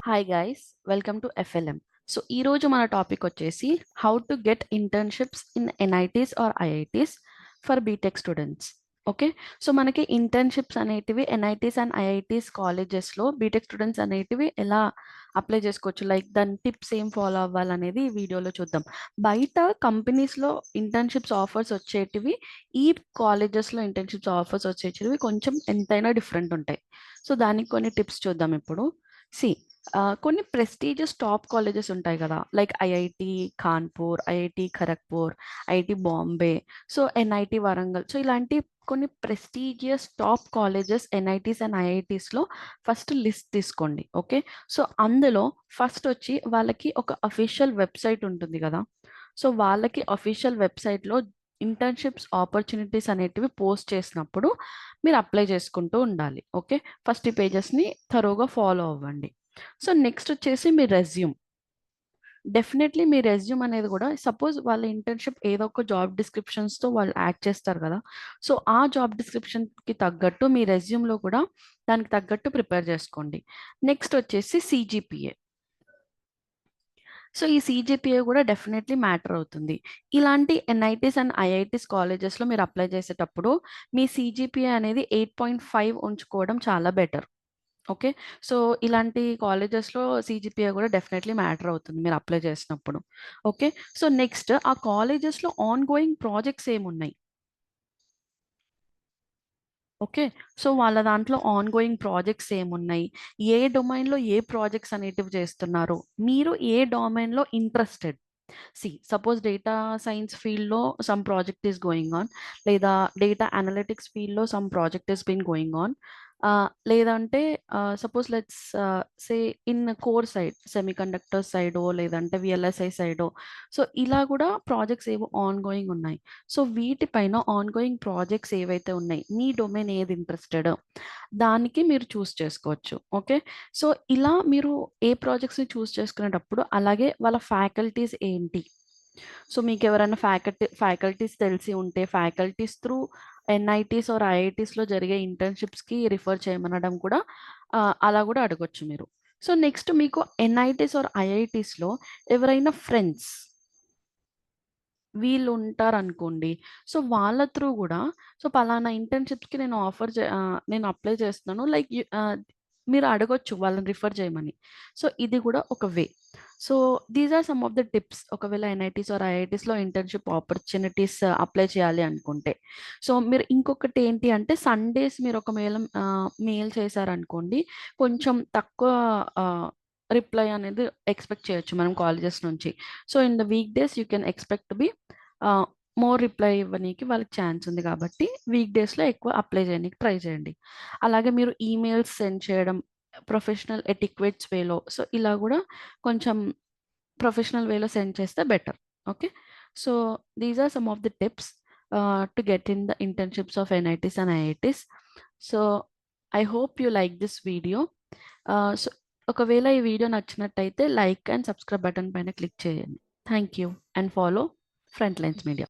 Hi guys, welcome to FLM. So ఈ రోజు మన టాపిక్ వచ్చేసి how to get internships in NITs or IITs for BTech students. Okay, so మనకి internships అనేటివి NITs and IITs కాలేజెస్లో BTech students అనేటివి ఎలా అప్లై చేసుకోవచ్చు, లైక్ దాని టిప్స్ ఏం ఫాలో అవ్వాలనేది ఈ వీడియోలో చూద్దాం. బయట కంపెనీస్లో ఇంటర్న్షిప్స్ ఆఫర్స్ వచ్చేటివి, ఈ కాలేజెస్లో ఇంటర్న్షిప్స్ ఆఫర్స్ వచ్చేటివి కొంచెం ఎంతైనా డిఫరెంట్ ఉంటాయి. సో దానికి కొన్ని టిప్స్ చూద్దాం ఇప్పుడు. సి, కొన్ని ప్రెస్టీజియస్ టాప్ కాలేజెస్ ఉంటాయి కదా, like IIT Kanpur, IIT Kharagpur, IIT Bombay, so NIT Warangal. So ఇలాంటి కొన్ని prestigious top colleges NITs and ఐఐటీస్లో ఫస్ట్ లిస్ట్ తీసుకోండి. ఓకే, సో అందులో ఫస్ట్ వచ్చి వాళ్ళకి ఒక అఫీషియల్ వెబ్సైట్ ఉంటుంది కదా, సో వాళ్ళకి అఫీషియల్ వెబ్సైట్లో ఇంటర్న్షిప్స్ ఆపర్చునిటీస్ అనేటివి పోస్ట్ చేసినప్పుడు మీరు అప్లై చేసుకుంటూ ఉండాలి. ఓకే, ఫస్ట్ ఈ పేజెస్ని థరోగా ఫాలో అవ్వండి. సో నెక్స్ట్ వచ్చేసి మీ రెజ్యూమ్. డెఫినెట్లీ మీ రెజ్యూమ్ అనేది కూడా, సపోజ్ వాళ్ళ ఇంటర్న్షిప్ ఏదో ఒక జాబ్ డిస్క్రిప్షన్స్తో వాళ్ళు యాడ్ చేస్తారు కదా, సో ఆ జాబ్ డిస్క్రిప్షన్కి తగ్గట్టు మీ రెజ్యూమ్లో కూడా దానికి తగ్గట్టు ప్రిపేర్ చేసుకోండి. నెక్స్ట్ వచ్చేసి సిజిపిఏ. సో ఈ సిజిపిఏ కూడా డెఫినెట్లీ మ్యాటర్ అవుతుంది. ఇలాంటి ఎన్ఐటీస్ అండ్ ఐఐటీస్ కాలేజెస్లో మీరు అప్లై చేసేటప్పుడు మీ సిజిపిఏ అనేది 8.5 ఉంచుకోవడం చాలా బెటర్. ఓకే, సో ఇలాంటి కాలేజెస్లో సిజిపిఏ కూడా డెఫినెట్లీ మ్యాటర్ అవుతుంది మీరు అప్లై చేసినప్పుడు. ఓకే, సో నెక్స్ట్ ఆ కాలేజెస్లో ఆన్ గోయింగ్ ప్రాజెక్ట్స్ ఏమున్నాయి. ఓకే, సో వాళ్ళ దాంట్లో ఆన్ గోయింగ్ ప్రాజెక్ట్స్ ఏమున్నాయి, ఏ డొమైన్లో ఏ ప్రాజెక్ట్స్ అనేటివి చేస్తున్నారు, మీరు ఏ డొమైన్లో ఇంట్రెస్టెడ్. సపోజ్ డేటా సైన్స్ ఫీల్డ్లో some project is going on, లేదా డేటా అనలిటిక్స్ ఫీల్డ్లో some project is been going on, లేదంటే suppose let's say in core side semiconductor సైడో లేదంటే విఎల్ఎస్ఐ సైడో, సో ఇలా కూడా ప్రాజెక్ట్స్ ఏవో ఆన్ గోయింగ్ ఉన్నాయి. సో వీటిపైన ఆన్ గోయింగ్ ప్రాజెక్ట్స్ ఏవైతే ఉన్నాయి, మీ డొమైన్ ఏది ఇంట్రెస్టెడ్ దానికి మీరు చూస్ చేసుకోవచ్చు. ఓకే, సో ఇలా మీరు ఏ ప్రాజెక్ట్స్ని చూస్ చేసుకునేటప్పుడు అలాగే వాళ్ళ ఫ్యాకల్టీస్ ఏంటి, సో మీకు ఎవరైనా ఫ్యాకల్టీస్ తెలిసి ఉంటే ఫ్యాకల్టీస్ త్రూ ఎన్ఐటీస్ ఆర్ ఐఐటీస్లో జరిగే ఇంటర్న్షిప్స్కి రిఫర్ చేయమనడం కూడా, అలా కూడా అడగొచ్చు మీరు. సో నెక్స్ట్ మీకు ఎన్ఐటీస్ ఆర్ ఐఐటీస్లో ఎవరైనా ఫ్రెండ్స్ వీళ్ళు ఉంటారనుకోండి, సో వాళ్ళ త్రూ కూడా, సో పలానా ఇంటర్న్షిప్స్కి నేను అప్లై చేస్తున్నాను, లైక్ మీరు అడగొచ్చు వాళ్ళని రిఫర్ చేయమని. సో ఇది కూడా ఒక way. So these are some of the tips, ఒకవేళ ఎన్ఐటీస్ ఆర్ ఐఐటీస్లో ఇంటర్న్షిప్ ఆపర్చునిటీస్ అప్లై చేయాలి అనుకుంటే. సో మీరు ఇంకొకటి ఏంటి అంటే, సండేస్ మీరు ఒక మెయిల్ చేశారనుకోండి, కొంచెం తక్కువ రిప్లై అనేది ఎక్స్పెక్ట్ చేయొచ్చు మనం కాలేజెస్ నుంచి. So in the weekdays you can expect be more reply ఇవ్వనీకి వాళ్ళకి ఛాన్స్ ఉంది, కాబట్టి వీక్ డేస్లో ఎక్కువ అప్లై చేయడానికి ట్రై చేయండి. అలాగే మీరు ఈమెయిల్స్ సెండ్ చేయడం ప్రొఫెషనల్ ఎటిక్వేట్స్ వేలో, సో ఇలా కూడా కొంచెం ప్రొఫెషనల్ వేలో సెండ్ చేస్తే better. Okay, so these are some of the tips to get in the internships of NITs and IITs. So I hope you like this video. So ఒకవేళ ఈ video నచ్చినట్టయితే like and subscribe button పైన click చేయండి. Thank you and follow front lines media.